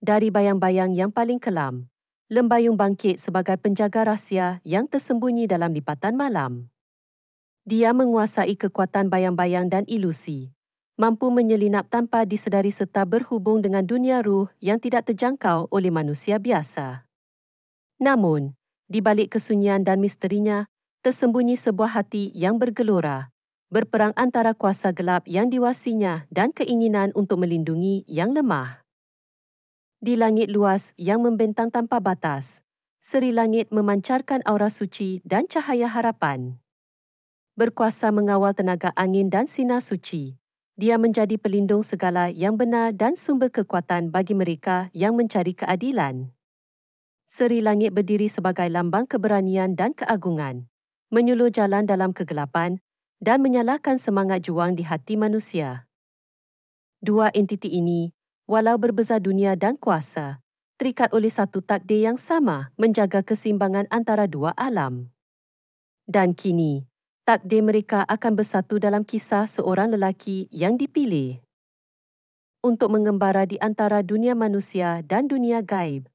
Dari bayang-bayang yang paling kelam, lembayung bangkit sebagai penjaga rahsia yang tersembunyi dalam lipatan malam. Dia menguasai kekuatan bayang-bayang dan ilusi, mampu menyelinap tanpa disedari serta berhubung dengan dunia ruh yang tidak terjangkau oleh manusia biasa. Namun, di balik kesunyian dan misterinya, tersembunyi sebuah hati yang bergelora, berperang antara kuasa gelap yang diwasinya dan keinginan untuk melindungi yang lemah. Di langit luas yang membentang tanpa batas, seri langit memancarkan aura suci dan cahaya harapan. Berkuasa mengawal tenaga angin dan sinar suci, dia menjadi pelindung segala yang benar dan sumber kekuatan bagi mereka yang mencari keadilan. Seri langit berdiri sebagai lambang keberanian dan keagungan, menyuluh jalan dalam kegelapan dan menyalakan semangat juang di hati manusia. Dua entiti ini, walau berbeza dunia dan kuasa, terikat oleh satu takdir yang sama menjaga keseimbangan antara dua alam. Dan kini, takdir mereka akan bersatu dalam kisah seorang lelaki yang dipilih untuk mengembara di antara dunia manusia dan dunia gaib,